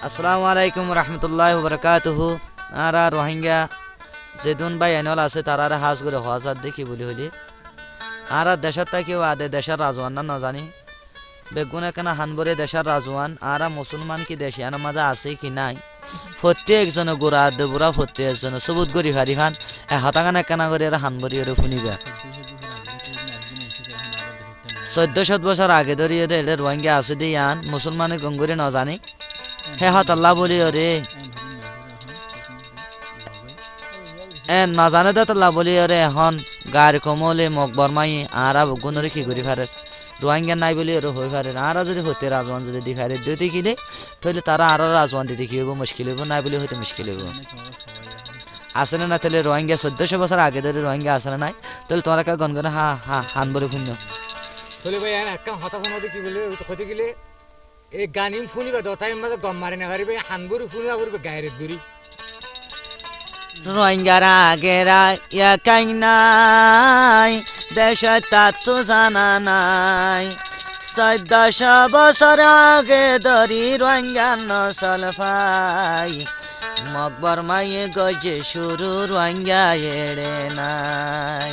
আসসালামু আলাইকুম রহমতুল্লাহ বরকাতুহু। আর রোহিঙ্গা যেদুন ভাই এনল আছে তারার হাজ করে হওয়াজার দেখি বলি হইলি আর দেশের তাকেও আদে দেশের রাজওয়ান না নজানি বেগুন এখানে হানবরে দেশের রাজওয়ান আর মুসলমান কি দেশিয়ান মাঝে আছে কি নাই প্রত্যেকজনে গোড়া দেবুরা প্রত্যেকজনে সবুত গরি হারি খান হাতাগান একখানা করে আর হানবরি ওরে শুনিবা 1400 বছর আগে ধরিয়ে এলে রোহিঙ্গা আছে দিয়ে আন মুসলমানের গঙ্গুরি নজানি হে হাত আল্লাহ বলি ওরে না জানে দে তো বলি ওরে এখন গাড়ি কমলে মগ বরমাই আর গুণরে কি করি পারে রোহিঙ্গা নাই বলি ওরে হয়ে পারে আর যদি হতে রাজওয়ান যদি দি পারে দুটি কিনে তাহলে তারা আরো রাজওয়ান দিতে কি হবো মুশকিল হবো নাই বলি হইতে মুশকিল হবো আসলে না তাহলে রোহিঙ্গা 1400 বছর আগে ধরে রোহিঙ্গা আসলে নাই তাহলে তোমরা কা গনগনে হা হা হান বলে শুন্য তাহলে ভাই একটা হতা ফোন কি বলে কইতে গেলে এই গানিম ফুনিবা দটাইম মাঝে গম মারি না পারিবে হানবুরি ফুনিবা করবে গায়রেত গুরি রোহিঙ্গারা আগেরা একাই নাই দেশে তা তো জানা নাই 1400 বছর আগে ধরি রোহিঙ্গা নসল পাই মকবর মায়ে গজে শুরু রোহিঙ্গা এড়ে নাই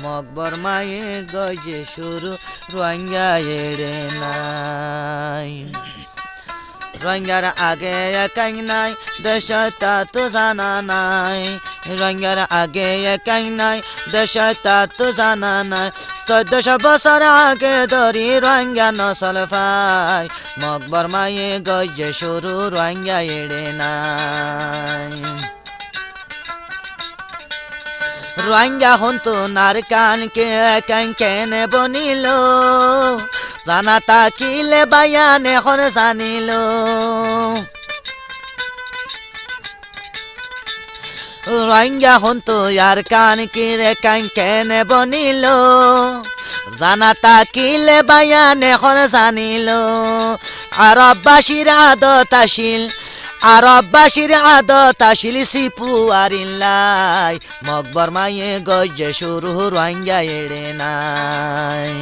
মকবর মায়ে গজে শুরু রোহিঙ্গা এড়ে নাই রোহিঙ্গার আগে একাই নাই দেশ তা তো জানা নাই রোহিঙ্গার আগে একাই নাই দেশ তা তো জানা নাই 1400 বছর আগে ধরি রোহিঙ্গা নসল পাই মকবর মায়ে গজে শুরু রোহিঙ্গা এড়ে নাই রোহিঙ্গা হন্তু নার কানকে কেনে বনিল জানা তাকিলে বায়ান এখন জানিল রোহিঙ্গা হন্তু ইয়ার কানকে কেনে বনিল জানা তাকিলে বায়ান এখন জানিল আরববাসীর আদত আসিল আরববাসীর আদত আসিল সিপু আরিল্লাই মকবর মায়ে গজে শুরু রোহিঙ্গা এড়ে নাই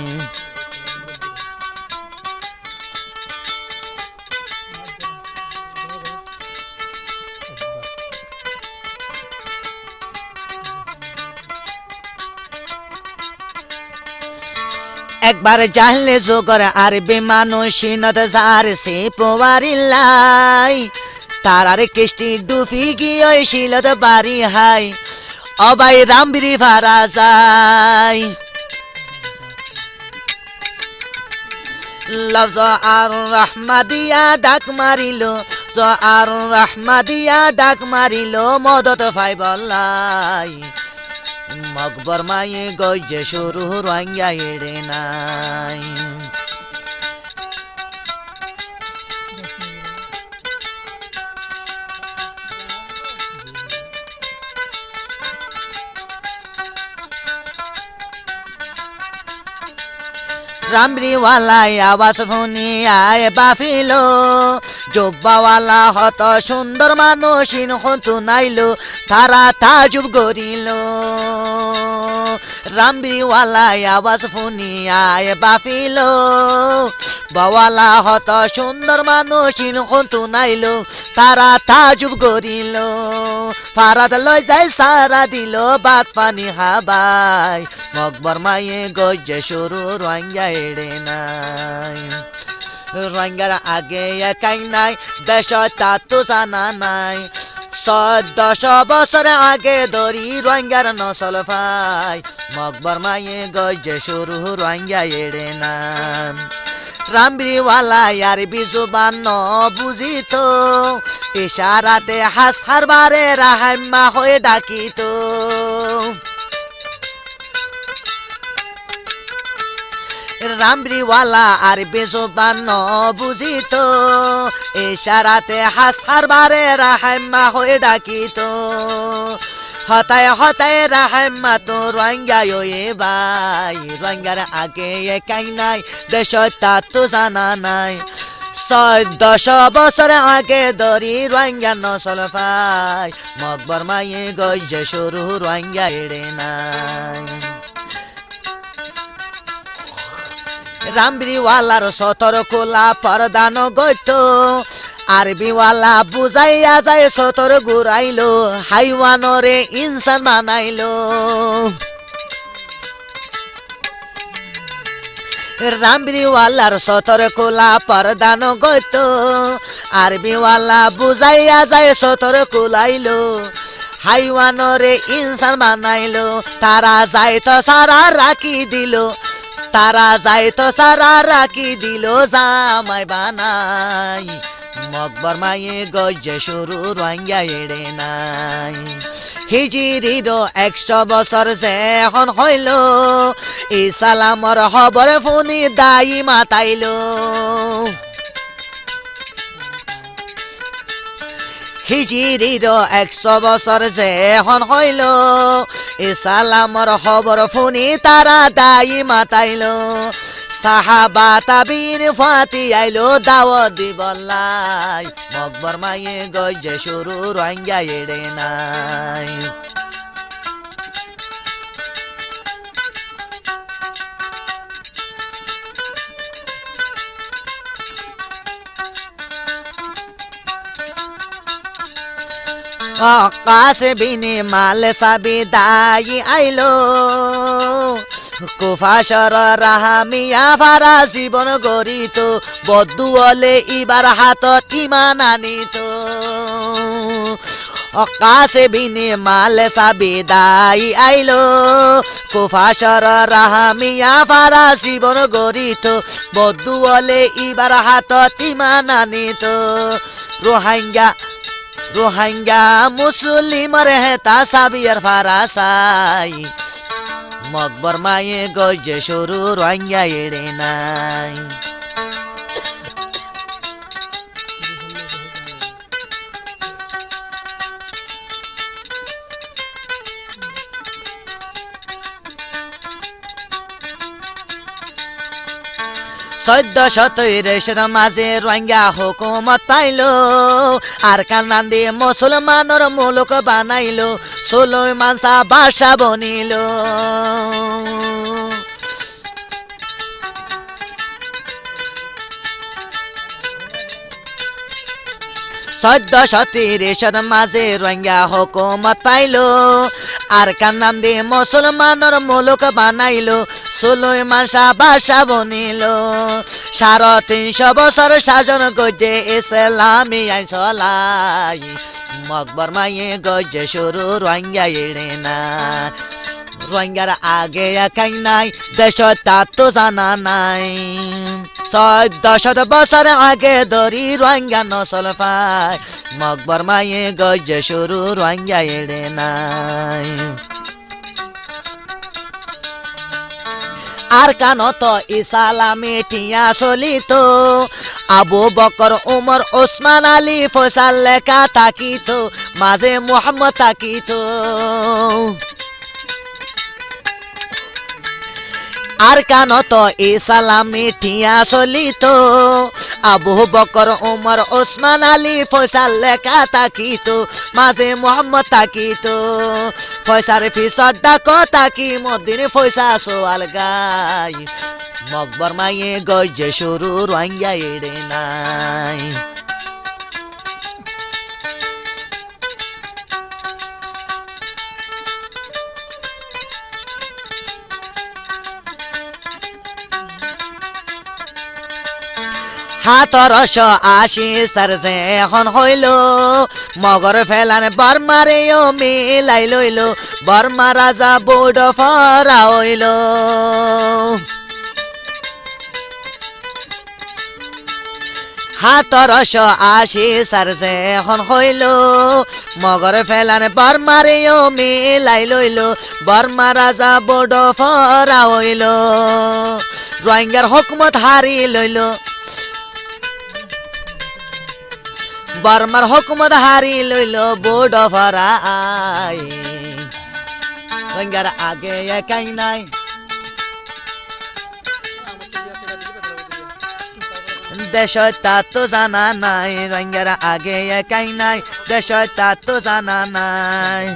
একবার জানলে জোগর আরবি মানুষিনত যার সে পোয়ারিল্লাই তারার কৃষ্টি ডুফি গিয়ে শিলত বাড়ি হাই অবাই রামবিরি ভাড়া যায় লফজ আর রহমাদিয়া ডাক মারিল আর রহমাদিয়া ডাক মারিল মদত ভাই বল্লাই মকবর মায়ে গজে শুরু রোহিঙ্গা এড়ে নাই রামরিওয়ালাই আওয়াজ শুনি আয় বাফিলো জব্বাওয়ালা হত সুন্দর মানুষিন হন্তু নাইলো তারা তাজুব গরিল রামরিওয়ালাই আওয়াজ শুনি আয় বাফিলো বাওয়ালা হত সুন্দর মানুষিন হন্তু নাইলো তারা তাজুব গরিল ফারাদ লই যাই সারা দিল বাত পানি হাবাই মকবর মায়ে গজে শুরু রোহিঙ্গা এড়ে নাই রোহিঙ্গার আগে একাই নাই দেশ তা তো জানা নাই 1400 বছর আগে ধরি রোহিঙ্গার নসল পাই মকবর মায়ে গজে শুরু রোহিঙ্গা এড়ে নাই রামবিওয়ালা আরবি জুবান ন বুঝিত ইশারাতে হাসার বারে রাহাম্মা হয়ে ডাকিত রামরিওয়ালা আরবি জুবান ন বুঝিত ইশারাতে হাসার বারে রাহাম্মা হয়ে ডাকিত হতায় হতায় রাহাম্মা তো রোহিঙ্গা এ ভাই রোহিঙ্গার আগে একাই নাই দেশ তা তো জানা নাই 1400 বছর আগে ধরি রোহিঙ্গা নসল পাই মকবর মায়ে গজে শুরু রোহিঙ্গা এড়ে নাই রামবিরিওয়ালার সতর কোলা পরদান গইত আরবিওয়ালা বুঝাইয়া যায় সতর ঘুরাইলো হাইওয়ানরে ইনসান বানাইলো রামবিওয়ালার সতর কোলা পরদান গত আরবিওয়ালা বুঝাইয়া যায় সতর কোলাইলো হাইওয়ানরে ইনসান বানাইলো তারা যায় তো সারা রাখি দিল তারা যায় তো সারা রাখি দিল জামাই বানাই মকবর মায়ে গজ্জে শুরু রঙ্গা এড়ে নাই হিজিরির 100 বছর যেখন হইল ইসালামর খবর শুনি দায়ী মাতাইল হিজিরির 100 বছর যেখন হইল ইসালামর খবর শুনি তারা দায়ী মাতাইল সাহাবা তাবিন ফাতি আইলো দাওয়াত দিবল্লাই মকবর মায়ে গজ্জে শুরু রঙ্গা এড়ে নাই কাছে বিনে মাল সাবি দায়ী আইলো কুফাসর রাহামিয়া ভারা জীবন গরিত বদুয়লে ইবার হাতত ইমান আনিত কাছে বিনে মাল সাবি দায়ী আইলো কুফাসর রাহামিয়া ভারা জীবন গরিত বদুয়লে ইবার হাতত ইমান আনিত রোহিঙ্গা মুসলিমর হেতা সাবিয়ার ফারাসাই মকবর মায়ে গজ্জে শুরু রঙ্গা এড়ে নাই চৈদ্দশতের মাঝে রোহিঙ্গা হুকুমত পাইলো আর কান্নান দিয়ে মুসলমানর মুলুক বানাইলো সুলাইমান শাহ বাদশা বনিল 1430 মাঝে রোহিঙ্গা হুকুমত পাইলো আর কার নাম দিয়ে মুসলমানের মুলুক বানাইলো সুলাইমান শাহ বাদশা বনিল 350 বছর শাসন করছে ইসলামী আইন চলাই মকবর মায়ে গজ্জে শুরু রোহিঙ্গা এড়ে না রোহিঙ্গার আগে একাই নাই দেশ তার তো জানা নাই 1400 বছর আগে ধরি রোহিঙ্গা নসল পায় মকবর মায়ে গজ্জে শুরু রোহিঙ্গা এড়ে নাই আর কানত ইসলামী টিয়া চলিত আবু বকর উমর ওসমান আলী ফয়সাল লেখা থাকিত মাঝে মুহাম্মদ থাকিত আর কানত ইসলামী টিয়া চলিত আবু বকর উমর ওসমান আলী ফয়সাল লেখা থাকিত মাঝে মুহাম্মদ থাকিত ফয়সার পিছত ডাক তাকি মদিন ফয়সা সোয়াল গাই মকবর মায়ে গজ্জে শুরু রোহিঙ্গা এড়ে নাই হাতরশ আশি সারজে এখন হইল মগর ফেলান বর্মারেও মিলাই লইল বর্মা রাজা বৌড ফরা হইল হাতরশ আশি সারজে এখন হইল মগর ফেলান বর্মারেও মিলাই লইল বর্মা রাজা বৌড ফরা হইল রোহিঙ্গার হুকুমত হারি লইল বর্মার হুকুমত হারি লইল বোর্ড ফরাই রোহিঙ্গার আগে একাই নাই দেশ তার তো জানা নাই রোহিঙ্গার আগে একাই নাই দেশ তার তো জানা নাই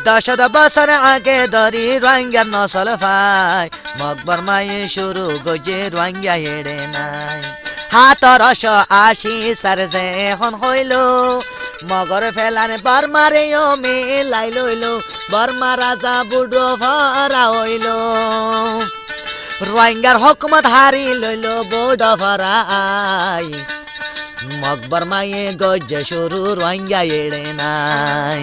10 বছর আগে ধরি রোহিঙ্গার নসল পাই মকবর মায়ে শুরু গজে রোহিঙ্গা এড়ে নাই হাতরশ আশি সার যে এখন হইল মগর ফেলানে বর্মারে ও মিলাই লইল বর্মা রাজা বুড়ো ভরা হইল রোহিঙ্গার হকুমত হারি লইল বুড়ো ভরা আই মকবর মায়ে গজ্জে শুরু রোহিঙ্গা এড়ে নাই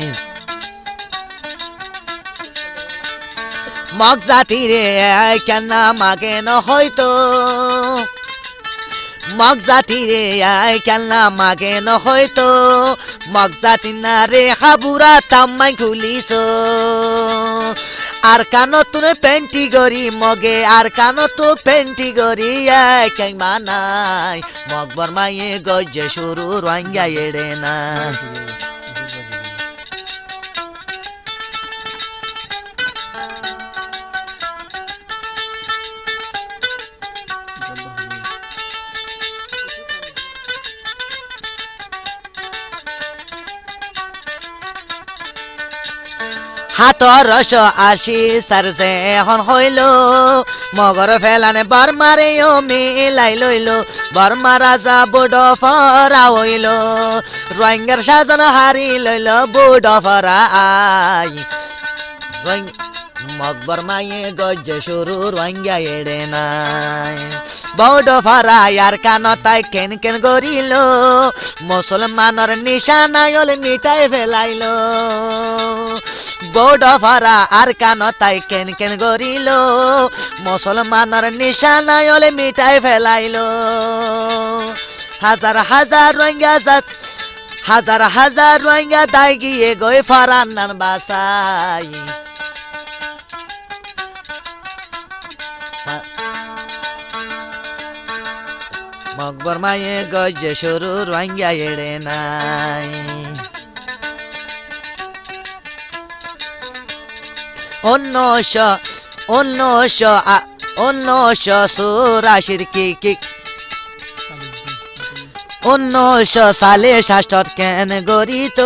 মগ জাতি রে কেন মাগে ন হইতো মগ জাতি রে কেন মাগে ন হইতো মগ জাতি না রে হাবুরা তাম্মাই খুলিস আর কানো তুনে পেন্টি গরি মগে আর কানো তো পেন্টি গরি কেন মানাই মকবর মায়ে গজ্জে শুরু রোহিঙ্গা এড়ে না হাতরশ আশি সার যে এখন হইল মগর ফেলানে বর্মারে ও মিলাই লইল বর্মা রাজা বুড়ো ফরা হইল রোহিঙ্গার সাজন হারি লইল বুড়ো ফরা আই মকবর মায়ে গজ্জে শুরু রোহিঙ্গা এড়ে নাই বড় ফরা আর কানতাই কেন কেন গরিল মুসলমানের নিশানায় মিটাই ফেলাইল বড় ফরা আর কানতাই কেন কেন গরিল মুসলমানের নিশানায় মিটাই ফেলাইল হাজার হাজার রোহিঙ্গা হাজার হাজার রোহিঙ্গা দায় গিয়ে গই ফরান নান বাসাই মকবর মায়ে গজ্জে শুরু রোহিঙ্গা এড়ে নাই অন্যশ চুরাশির কি 1900 সালে শাস্ত্র কেন গরিত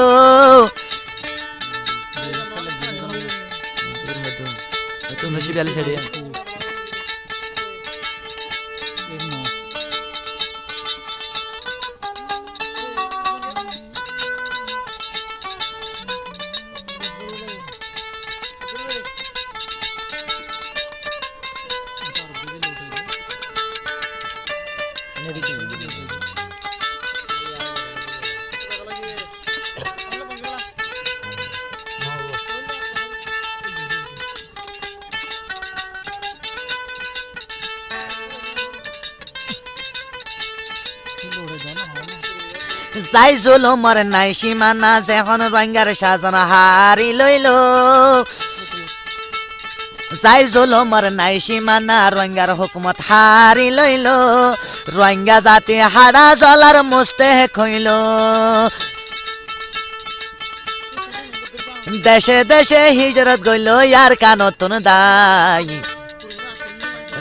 যাই জুলুমর নাই সীমানা যখন রোহিঙ্গার সাজন হারি লইল যাই জুলুমর নাই সীমানা রোহিঙ্গার হুকুমত হারি লইল রোহিঙ্গা জাতি হাড়া জলার মুস্তে খইল দেশে দেশে হিজরত গইল ইয়ার কানতুন দাই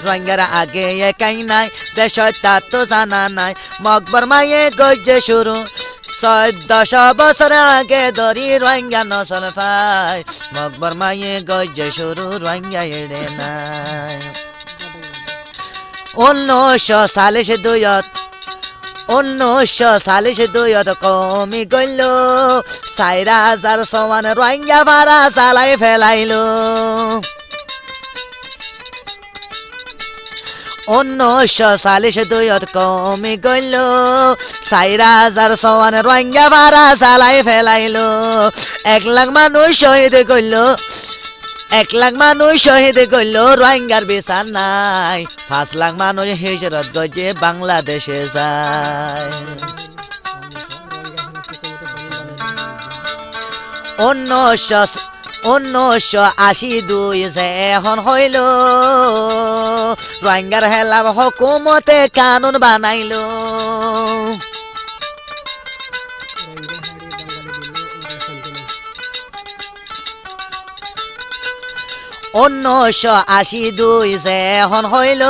রোহিঙ্গার আগে একাই নাই দেশ তা তো জানা নাই মকবর মায়ে গজ্জে শুরু 1400 বছর আগে ধরি রোহিঙ্গা নসল পাই মকবর মায়ে গজ্জে শুরু রোহিঙ্গা এড়ে নাই 1940 সালে দুয়ত কমি গইল 4000 সমান রোহিঙ্গা ভাড়া চালাই ফেলাইল 1940 দুয়ত কমি গইল 4000 সমান রোহিঙ্গা ভাড়া চালাই ফেলাইল 1 লাখ মানুষ শহীদ গইল 1 লাখ মানুষ শহীদ গইল রোহিঙ্গার বিচার নাই 5 লাখ মানুষ হিজরত গজে বাংলাদেশে যায় 1982 যে এখন হইল রোহিঙ্গার হেলা হুকুমতে কানুন বানাইল 1982 যে এখন হইল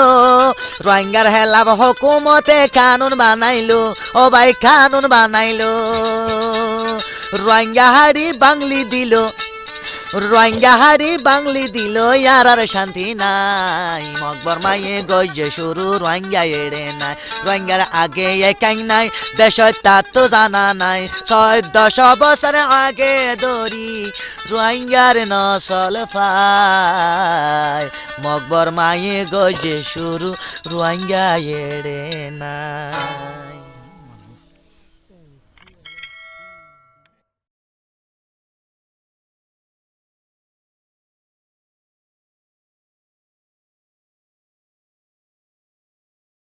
রোহিঙ্গার হেলা হুকুমতে কানুন বানাইল ও ভাই কানুন বানাইল রোহিঙ্গা হাড়ি বাংলি দিল রোহিঙ্গা হারি বাংলি দিল আর শান্তি নাই মকবর মায়ে গজে শুরু রোহিঙ্গা এড়ে নাই রোহিঙ্গার আগে একাই নাই দেশ তা তো জানা নাই 1400 বছর আগে দড়ি রোহিঙ্গার নসল পায় মকবর মায়ে গজে শুরু রোহিঙ্গা এড়ে নাই